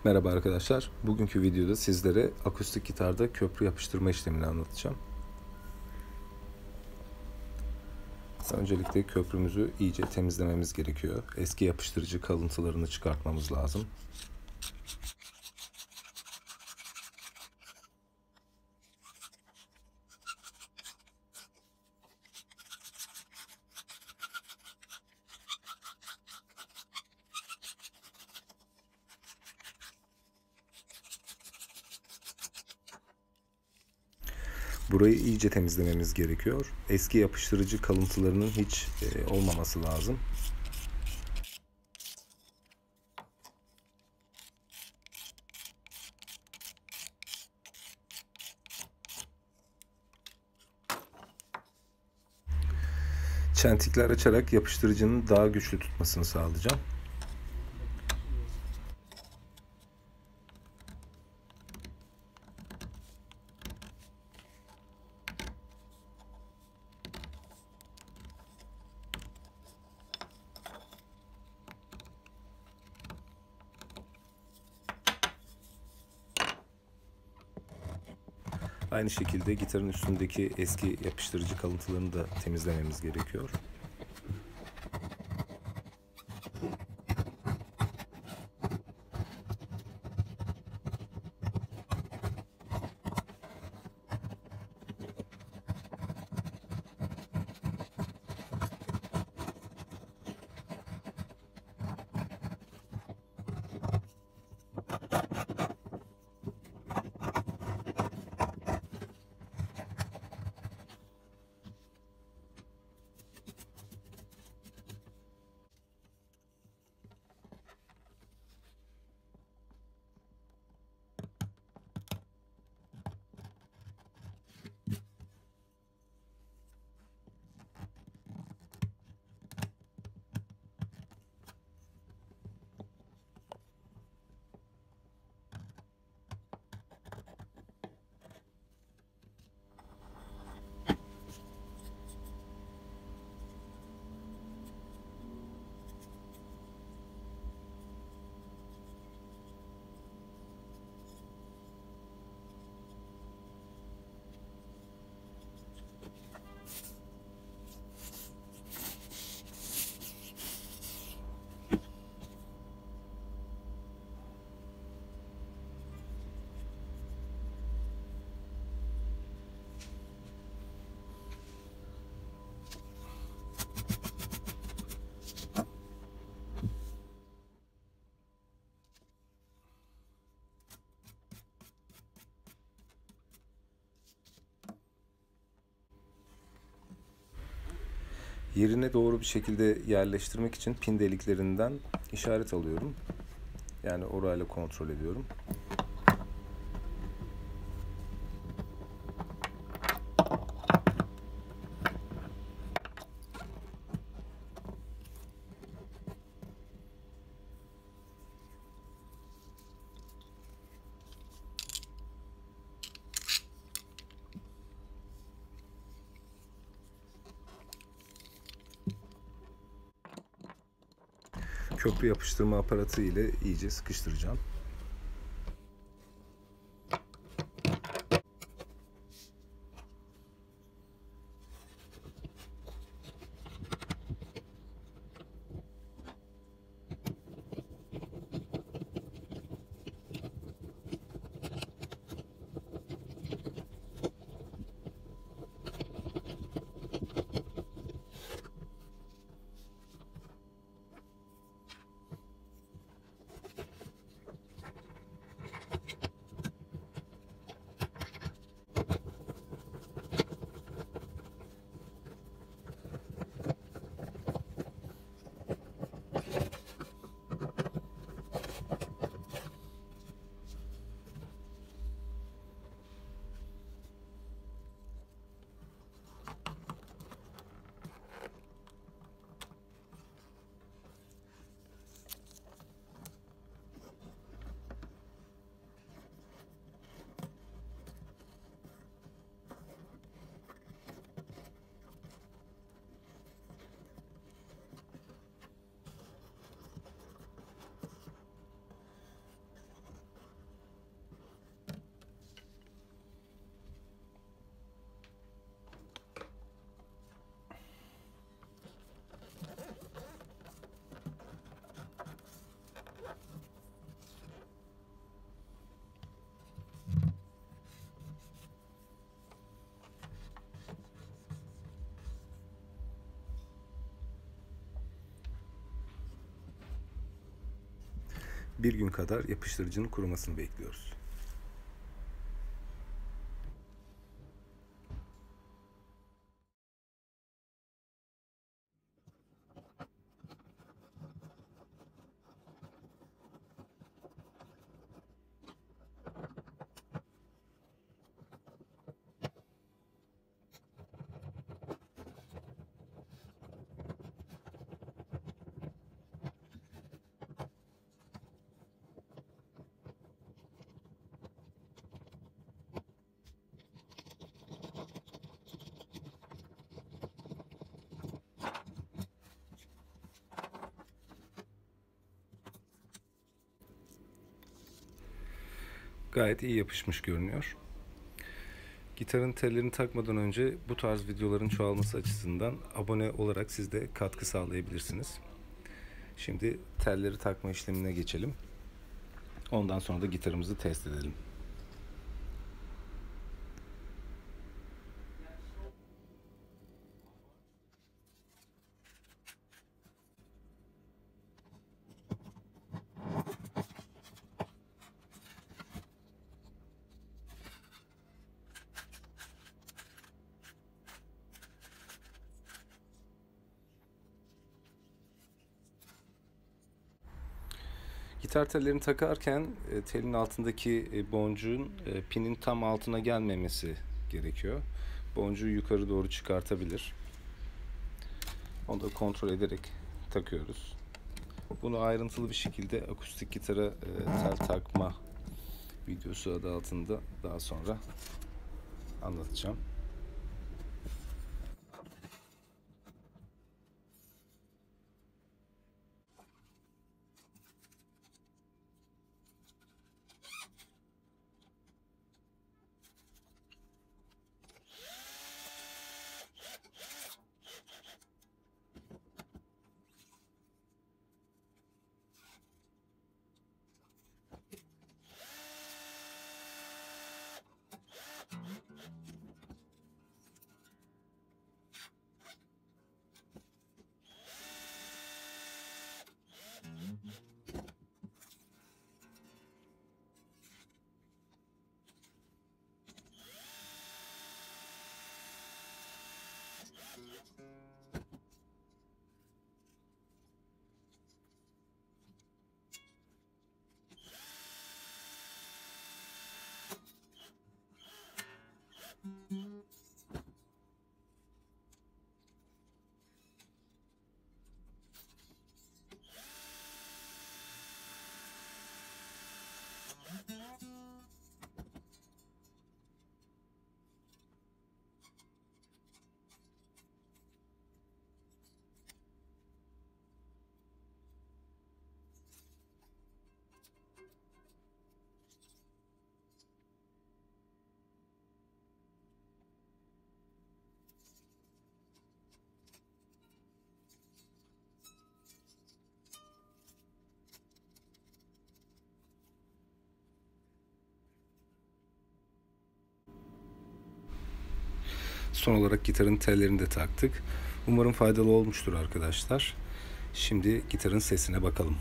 Merhaba arkadaşlar. Bugünkü videoda sizlere akustik gitarda köprü yapıştırma işlemini anlatacağım. Öncelikle köprümüzü iyice temizlememiz gerekiyor. Eski yapıştırıcı kalıntılarını çıkartmamız lazım. Burayı iyice temizlememiz gerekiyor. Eski yapıştırıcı kalıntılarının hiç olmaması lazım. Çentikler açarak yapıştırıcının daha güçlü tutmasını sağlayacağım. Aynı şekilde gitarın üstündeki eski yapıştırıcı kalıntılarını da temizlememiz gerekiyor. Yerine doğru bir şekilde yerleştirmek için pin deliklerinden işaret alıyorum. Yani orayla kontrol ediyorum. Köprü yapıştırma aparatı ile iyice sıkıştıracağım. Bir gün kadar yapıştırıcının kurumasını bekliyoruz. Gayet iyi yapışmış görünüyor. Gitarın tellerini takmadan önce bu tarz videoların çoğalması açısından abone olarak siz de katkı sağlayabilirsiniz. Şimdi telleri takma işlemine geçelim. Ondan sonra da gitarımızı test edelim. Gitar tellerini takarken telin altındaki boncuğun pinin tam altına gelmemesi gerekiyor. Boncuğu yukarı doğru çıkartabilir. Onu da kontrol ederek takıyoruz. Bunu ayrıntılı bir şekilde akustik gitara tel takma videosu adı altında daha sonra anlatacağım. Son olarak gitarın tellerini de taktık. Umarım faydalı olmuştur arkadaşlar. Şimdi gitarın sesine bakalım.